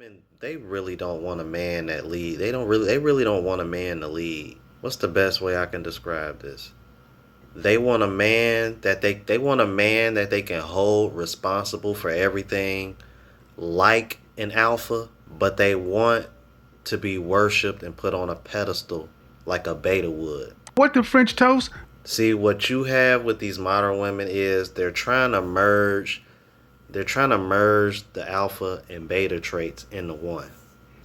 Women, they really don't want a man that lead. They really don't want a man to lead. What's the best way I can describe this? They want a man that they want a man that they can hold responsible for everything like an alpha, but they want to be worshipped and put on a pedestal like a beta would. What the French toast? See, what you have with these modern women is they're trying to merge the alpha and beta traits into one.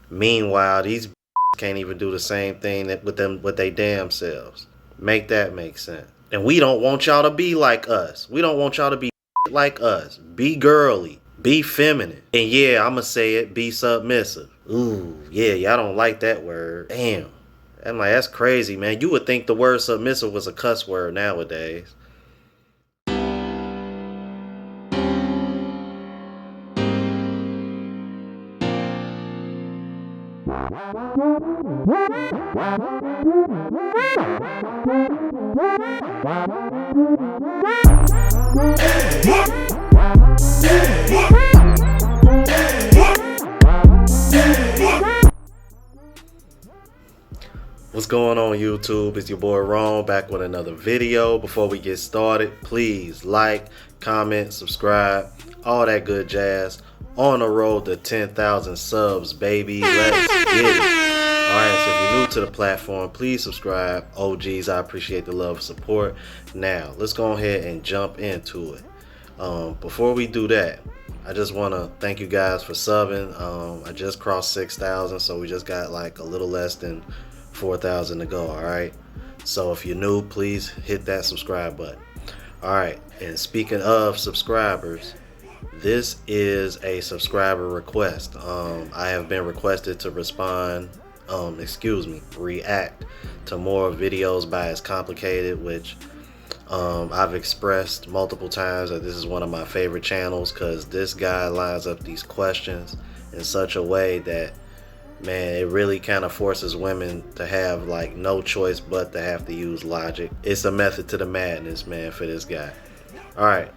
Meanwhile, these can't even do the same thing with they damn selves. Make that make sense. And we don't want y'all to be like us. We don't want y'all to be like us. Be girly. Be feminine. And yeah, I'ma say it, be submissive. Ooh, yeah, y'all don't like that word. Damn. I'm like, that's crazy, man. You would think the word submissive was a cuss word nowadays. What's going on, YouTube? It's your boy Ron back with another video. Before we get started, please like, comment, subscribe, all that good jazz. On the road to 10,000 subs, baby. Let's get it. Alright, so if you're new to the platform, please subscribe. OGs, I appreciate the love and support. Now, let's go ahead and jump into it. Before we do that, I just want to thank you guys for subbing. I just crossed 6,000, so we just got like a little less than 4,000 to go. Alright, so if you're new, please hit that subscribe button. Alright, and speaking of subscribers, this is a subscriber request. I have been requested to react to more videos by It's Complicated, which I've expressed multiple times that this is one of my favorite channels because this guy lines up these questions in such a way that, man, it really kind of forces women to have like no choice but to have to use logic. It's a method to the madness, man, for this guy. Alright,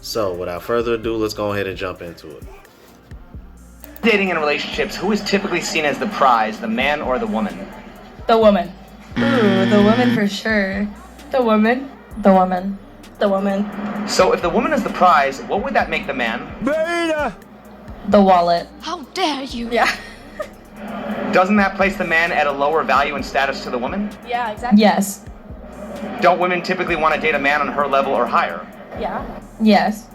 so without further ado, let's go ahead and jump into it. Dating and relationships, who is typically seen as the prize, the man or the woman? The woman. Ooh, the woman for sure. The woman. The woman. The woman. So if the woman is the prize, what would that make the man? Beta. The wallet. How dare you? Yeah. Doesn't that place the man at a lower value and status to the woman? Yeah, exactly. Yes. Don't women typically want to date a man on her level or higher? Yeah. Yes.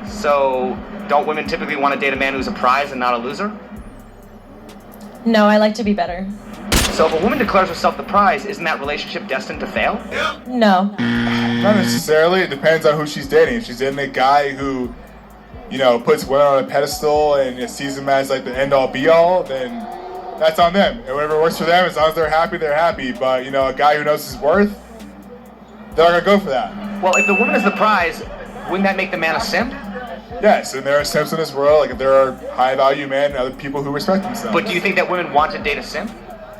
So don't women typically want to date a man who's a prize and not a loser? No, I like to be better. So if a woman declares herself the prize, isn't that relationship destined to fail? No. Not necessarily. It depends on who she's dating. If she's dating a guy who, puts women on a pedestal and sees them as like the end-all be-all, then that's on them. And whatever works for them, as long as they're happy, they're happy. But, a guy who knows his worth, they're not going to go for that. Well, if the woman is the prize, wouldn't that make the man a simp? Yes, and there are simps in this world. Like, there are high-value men and other people who respect themselves. But do you think that women want to date a simp?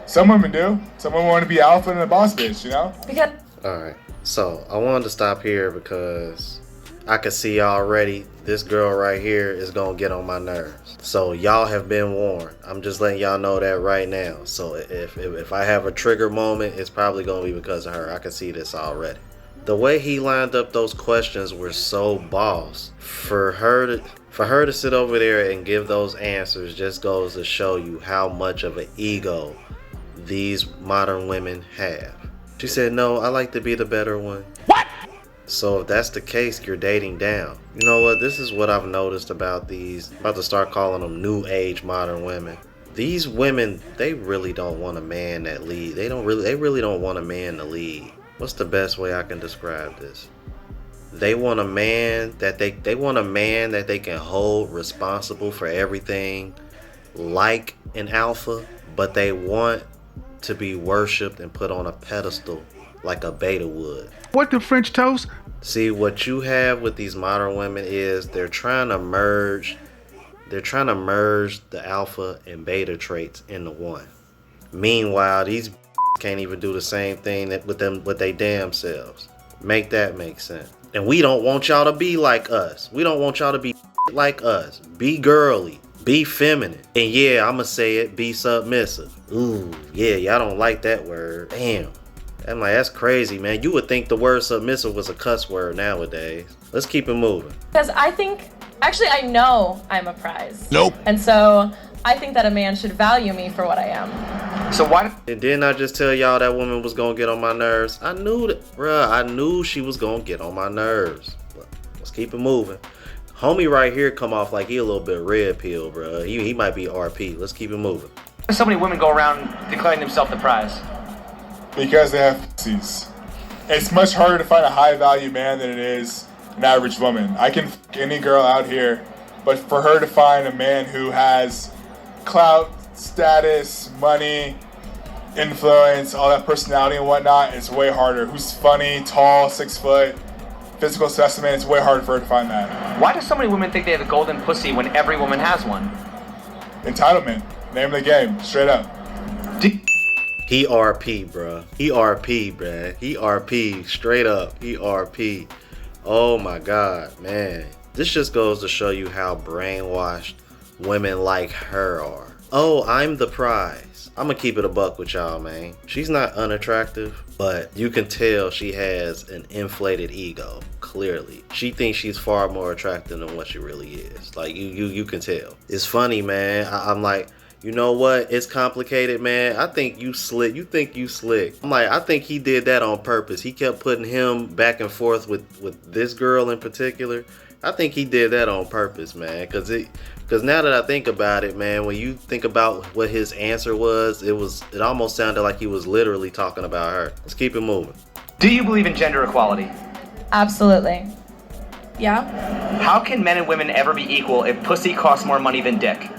Some women do. Some women want to be alpha and a boss bitch, Because. Alright, so I wanted to stop here because I could see already this girl right here is gonna get on my nerves. So y'all have been warned. I'm just letting y'all know that right now. So if I have a trigger moment, it's probably gonna be because of her. I can see this already. The way he lined up those questions were so boss. For her to sit over there and give those answers just goes to show you how much of an ego these modern women have. She said, no, I like to be the better one. What? So if that's the case, you're dating down. You know what? This is what I've noticed about these, about to start calling them new age modern women. These women, they really don't want a man that lead. They really don't want a man to lead. What's the best way I can describe this? They want a man that they want a man that they can hold responsible for everything like an alpha, but they want to be worshipped and put on a pedestal like a beta would. What the French toast? See, what you have with these modern women is they're trying to merge the alpha and beta traits into one. Meanwhile, these can't even do the same thing with they damn selves. Make that make sense. And we don't want y'all to be like us. We don't want y'all to be like us. Be girly. Be feminine. And yeah, I'ma say it, be submissive. Ooh, yeah, y'all don't like that word. Damn. I'm like, that's crazy, man. You would think the word submissive was a cuss word nowadays. Let's keep it moving. Because I know I'm a prize. Nope. And so I think that a man should value me for what I am. So why? And didn't I just tell y'all that woman was gonna get on my nerves? I knew that, bruh. I knew she was gonna get on my nerves. But let's keep it moving. Homie right here come off like he a little bit red pill, bruh. He might be RP. Let's keep it moving. So many women go around declaring themselves the prize. Because they have pussies. It's much harder to find a high value man than it is an average woman. I can f any girl out here, but for her to find a man who has clout, status, money, influence, all that personality and whatnot, it's way harder. Who's funny, tall, 6 foot, physical specimen, it's way harder for her to find that. Why do so many women think they have a golden pussy when every woman has one? Entitlement. Name of the game. Straight up. He RP, bruh. He RP, bruh. He RP. Straight up. He RP. Oh my God, man. This just goes to show you how brainwashed women like her are. Oh, I'm the prize. I'm gonna keep it a buck with y'all, man. She's not unattractive, but you can tell she has an inflated ego. Clearly, she thinks she's far more attractive than what she really is. Like you can tell. It's funny, man. I'm like, you know what? It's complicated, man. I think you slick. You think you slick. I'm like, I think he did that on purpose. He kept putting him back and forth with this girl in particular. I think he did that on purpose, man. Cause now that I think about it, man, when you think about what his answer was, it almost sounded like he was literally talking about her. Let's keep it moving. Do you believe in gender equality? Absolutely. Yeah. How can men and women ever be equal if pussy costs more money than dick?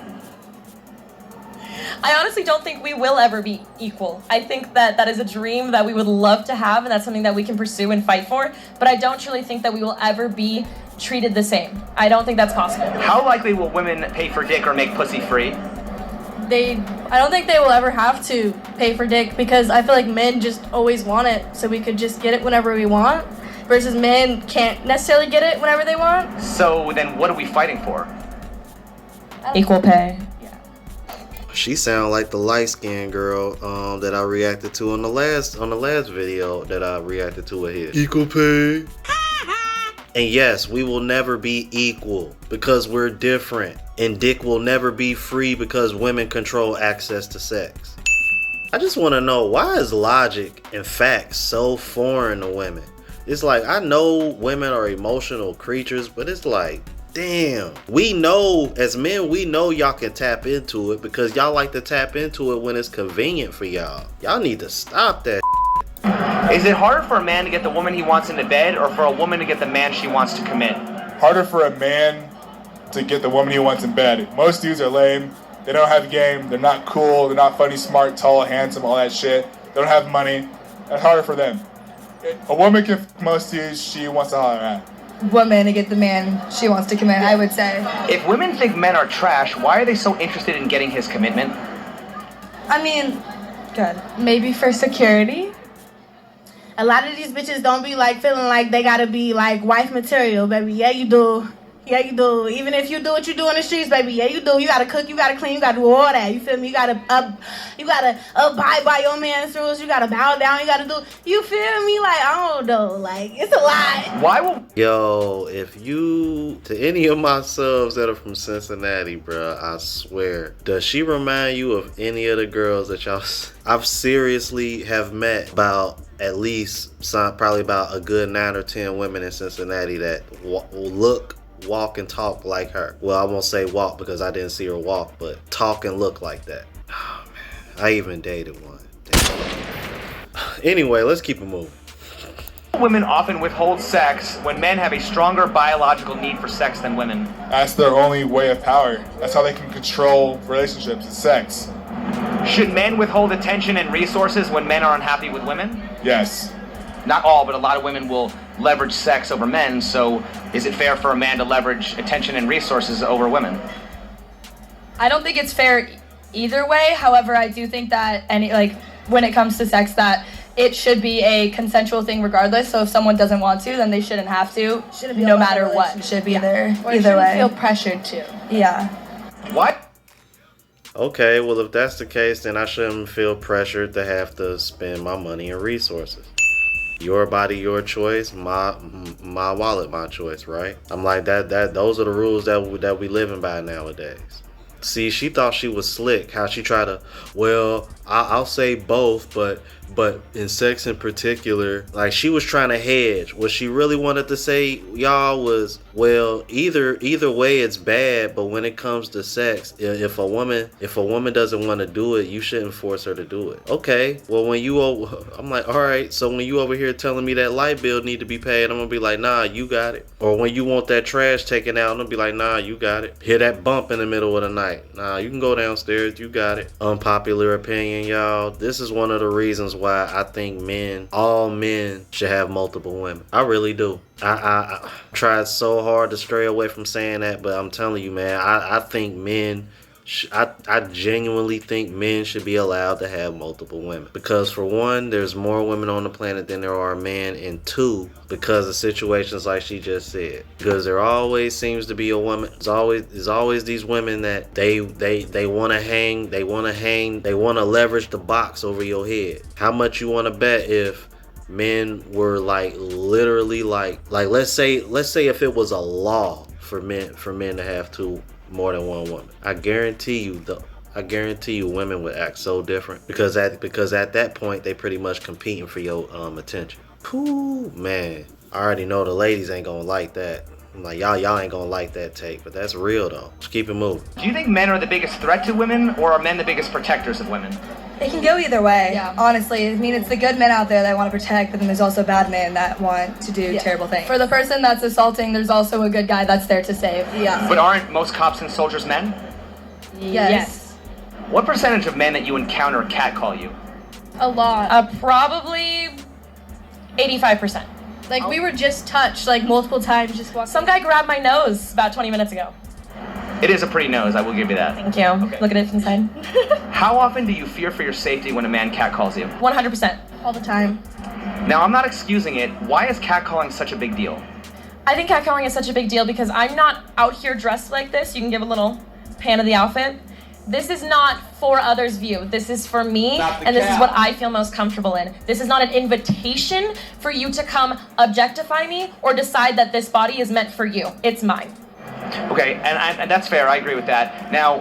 I honestly don't think we will ever be equal. I think that is a dream that we would love to have, and that's something that we can pursue and fight for, but I don't truly think that we will ever be treated the same. I don't think that's possible. How likely will women pay for dick or make pussy free? I don't think they will ever have to pay for dick, because I feel like men just always want it, so we could just get it whenever we want, versus men can't necessarily get it whenever they want. So then what are we fighting for? Equal pay. She sound like the light-skinned girl that I reacted to on the last video that I reacted to it here. Equal pay. And yes, we will never be equal because we're different. And dick will never be free because women control access to sex. I just want to know, why is logic and facts so foreign to women? It's like, I know women are emotional creatures, but it's like, damn. We know, as men, we know y'all can tap into it because y'all like to tap into it when it's convenient for y'all. Y'all need to stop that. Is it harder for a man to get the woman he wants into bed or for a woman to get the man she wants to commit? Harder for a man to get the woman he wants in bed. Most dudes are lame. They don't have game. They're not cool. They're not funny, smart, tall, handsome, all that shit. They don't have money. That's harder for them. A woman can f most dudes she wants to holler at. Woman to get the man she wants to commit, I would say. If women think men are trash, why are they so interested in getting his commitment? I mean, Good. maybe for security. A lot of these bitches don't be like feeling like they gotta be like wife material, baby. Yeah, you do. Yeah, you do. Even if you do what you do in the streets, baby. Yeah, you do. You gotta cook, you gotta clean, you gotta do all that. You feel me? You gotta abide by your man's rules. You gotta bow down. You gotta do. You feel me? Like, I don't know. Like, it's a lot. Why will... Yo, if you, to any of my subs that are from Cincinnati, bruh, I swear, does she remind you of any of the girls that y'all, I've seriously have met about at least probably about a good 9 or 10 women in Cincinnati that look, walk, and talk like her. Well, I won't say walk because I didn't see her walk, but talk and look like that. Oh man, I even dated one. Damn. Anyway, let's keep it moving. Women often withhold sex when men have a stronger biological need for sex than women. That's their only way of power. That's how they can control relationships, is sex. Should men withhold attention and resources when men are unhappy with women? Yes. Not all, but a lot of women will leverage sex over men, so is it fair for a man to leverage attention and resources over women? I don't think it's fair either way. However, I do think that when it comes to sex, that it should be a consensual thing regardless. So if someone doesn't want to, then they shouldn't have to. Shouldn't be no about matter the what. relationship. Should be Yeah. there Or either way. feel pressured to. Yeah. Why Okay, well, if that's the case, then I shouldn't feel pressured to have to spend my money and resources. Your body, your choice. My wallet, my choice. Right? I'm like that. Those are the rules that we living by nowadays. See, she thought she was slick. How she tried to. Well, I'll say both, but in sex in particular, like she was trying to hedge. What she really wanted to say, y'all, was well, either way it's bad, but when it comes to sex, if a woman doesn't want to do it, you shouldn't force her to do it. Okay, well I'm like, all right, so when you over here telling me that light bill need to be paid, I'm gonna be like, nah, you got it. Or when you want that trash taken out, I'm gonna be like, nah, you got it. Hear that bump in the middle of the night, nah, you can go downstairs, you got it. Unpopular opinion, y'all, this is one of the reasons why I think all men should have multiple women. I really do. I tried so hard to stray away from saying that, but I'm telling you, man, I think men, I genuinely think men should be allowed to have multiple women. Because for one, there's more women on the planet than there are men, and two, because of situations like she just said. Because there always seems to be a woman. There's always these women that they want to hang, they want to leverage the box over your head. How much you want to bet if men were like literally like let's say if it was a law for men to have more than one woman, I guarantee you women would act so different because at that point they pretty much competing for your attention. Pooh, man, I already know the ladies ain't gonna like that. I'm like, y'all ain't gonna like that take, but that's real though. Just keep it moving. Do you think men are the biggest threat to women, or are men the biggest protectors of women? It can go either way, honestly. I mean, it's the good men out there that want to protect, but then there's also bad men that want to do terrible things. For the person that's assaulting, there's also a good guy that's there to save. Yeah. But aren't most cops and soldiers men? Yes. What percentage of men that you encounter catcall you? A lot. Probably 85%. Like, we were just touched, like, multiple times just walking. Some guy grabbed my nose about 20 minutes ago. It is a pretty nose, I will give you that. Thank you. Okay. Look at it from the side. How often do you fear for your safety when a man catcalls you? 100%. All the time. Now, I'm not excusing it. Why is catcalling such a big deal? I think catcalling is such a big deal because I'm not out here dressed like this. You can give a little pan of the outfit. This is not for others' view. This is for me, and this is what I feel most comfortable in. This is not an invitation for you to come objectify me or decide that this body is meant for you. It's mine. Okay, and that's fair. I agree with that. Now,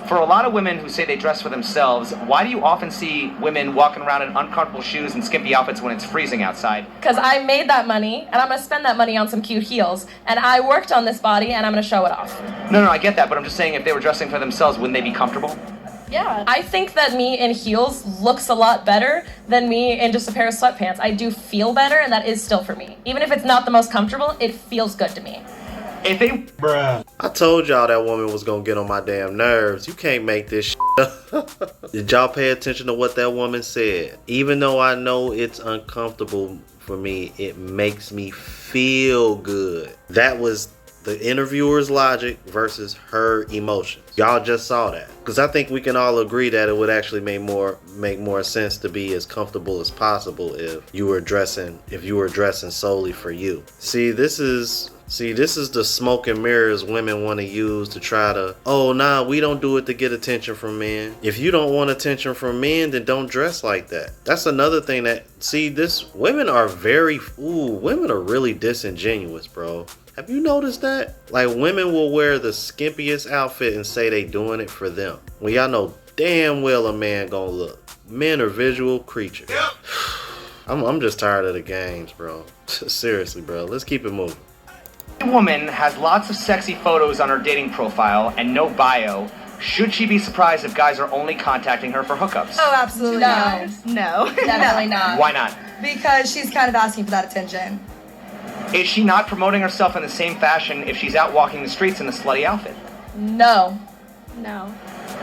for a lot of women who say they dress for themselves, why do you often see women walking around in uncomfortable shoes and skimpy outfits when it's freezing outside? Because I made that money, and I'm going to spend that money on some cute heels. And I worked on this body, and I'm going to show it off. No, I get that, but I'm just saying if they were dressing for themselves, wouldn't they be comfortable? Yeah. I think that me in heels looks a lot better than me in just a pair of sweatpants. I do feel better, and that is still for me. Even if it's not the most comfortable, it feels good to me. I told y'all that woman was gonna get on my damn nerves. You can't make this shit up. Did y'all pay attention to what that woman said? Even though I know it's uncomfortable for me, it makes me feel good. That was the interviewer's logic versus her emotions. Y'all just saw that. Because I think we can all agree that it would actually make more sense to be as comfortable as possible if you were dressing solely for you. See, this is the smoke and mirrors women want to use to try to, we don't do it to get attention from men. If you don't want attention from men, then don't dress like that. That's another thing women are really disingenuous, bro. Have you noticed that? Like, women will wear the skimpiest outfit and say they doing it for them. Well, y'all know damn well a man gonna look. Men are visual creatures. Yep. I'm just tired of the games, bro. Seriously, bro. Let's keep it moving. A woman has lots of sexy photos on her dating profile and no bio. Should she be surprised if guys are only contacting her for hookups? Oh, absolutely not. No. Definitely not. Why not? Because she's kind of asking for that attention. Is she not promoting herself in the same fashion if she's out walking the streets in a slutty outfit? No.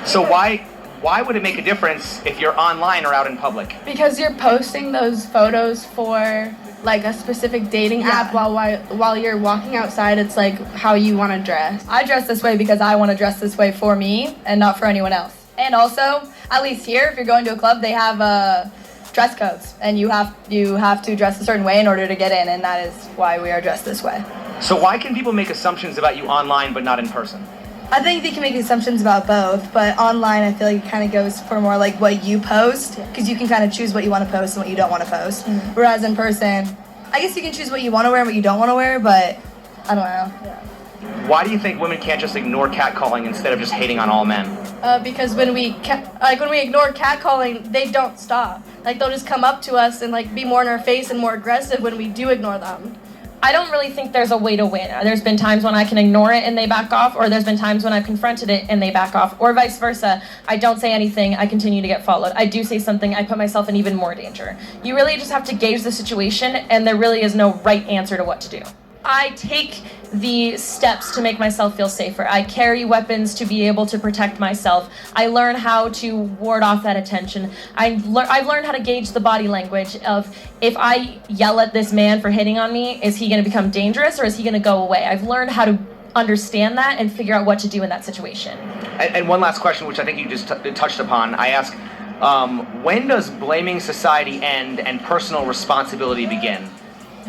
So why would it make a difference if you're online or out in public? Because you're posting those photos for like a specific dating app while you're walking outside. It's like how you want to dress. I dress this way because I want to dress this way for me and not for anyone else. And also, at least here, if you're going to a club, they have dress codes, and you have to dress a certain way in order to get in, and that is why we are dressed this way. So why can people make assumptions about you online but not in person? I think they can make assumptions about both, but online I feel like it kind of goes for more like what you post, because you can kind of choose what you want to post and what you don't want to post. Whereas in person, I guess you can choose what you want to wear and what you don't want to wear, but I don't know. Why do you think women can't just ignore catcalling instead of just hating on all men? Because when we ignore catcalling, they don't stop. Like they'll just come up to us and like be more in our face and more aggressive when we do ignore them. I don't really think there's a way to win. There's been times when I can ignore it and they back off, or there's been times when I've confronted it and they back off, or vice versa. I don't say anything, I continue to get followed. I do say something, I put myself in even more danger. You really just have to gauge the situation, and there really is no right answer to what to do. I take the steps to make myself feel safer. I carry weapons to be able to protect myself. I learn how to ward off that attention. I've learned how to gauge the body language of, if I yell at this man for hitting on me, is he going to become dangerous or is he going to go away? I've learned how to understand that and figure out what to do in that situation. And one last question, which I think you just touched upon. I ask, when does blaming society end and personal responsibility begin?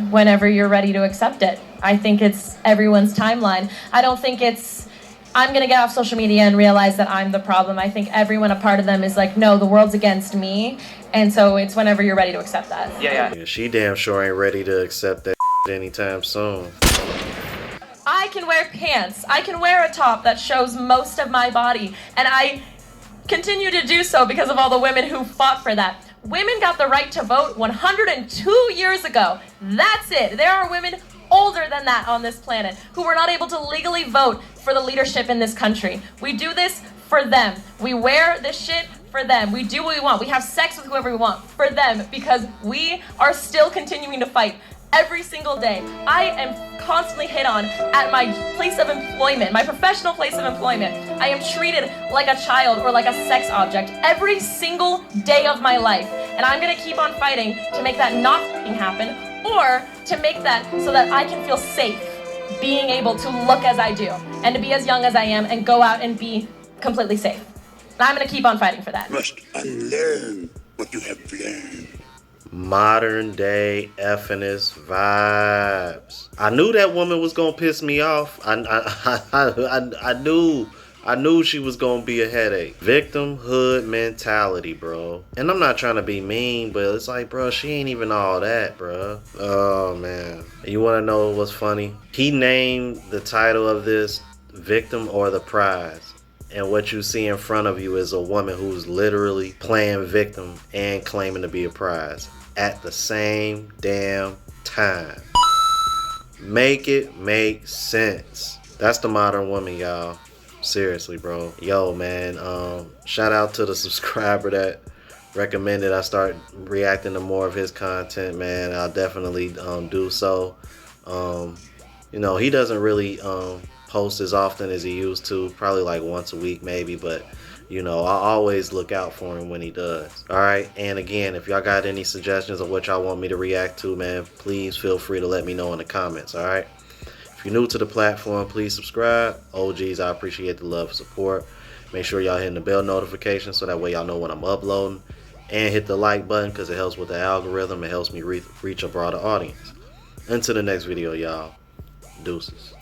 Whenever you're ready to accept it. I think it's everyone's timeline. I don't think it's, I'm going to get off social media and realize that I'm the problem. I think everyone, a part of them is like, no, the world's against me. And so it's whenever you're ready to accept that. Yeah. She damn sure ain't ready to accept that anytime soon. I can wear pants. I can wear a top that shows most of my body. And I continue to do so because of all the women who fought for that. Women got the right to vote 102 years ago. That's it. There are women older than that on this planet who were not able to legally vote for the leadership in this country. We do this for them. We wear this shit for them. We do what we want. We have sex with whoever we want for them, because we are still continuing to fight every single day. I am constantly hit on at my place of employment, my professional place of employment. I am treated like a child or like a sex object every single day of my life. And I'm gonna keep on fighting to make that not happen, or to make that so that I can feel safe being able to look as I do and to be as young as I am and go out and be completely safe. And I'm gonna keep on fighting for that. You must unlearn what you have learned. Modern day effingest vibes. I knew that woman was gonna piss me off. I knew she was gonna be a headache. Victimhood mentality, bro. And I'm not trying to be mean, but it's like, bro, she ain't even all that, bro. Oh man. You wanna know what's funny? He named the title of this Victim or the Prize. And what you see in front of you is a woman who's literally playing victim and claiming to be a prize at the same damn time. Make it make sense. That's the modern woman, y'all. Seriously, bro. Yo, man, shout out to the subscriber that recommended I start reacting to more of his content, man. I'll definitely do so. You know, he doesn't really post as often as he used to, probably like once a week maybe, but you know, I always look out for him when he does. Alright, and again, if y'all got any suggestions of what y'all want me to react to, man, please feel free to let me know in the comments. Alright, if you're new to the platform, please subscribe. OGs, I appreciate the love and support. Make sure y'all hitting the bell notification so that way y'all know when I'm uploading, and hit the like button because it helps with the algorithm. It helps me reach a broader audience. Until the next video, y'all. Deuces.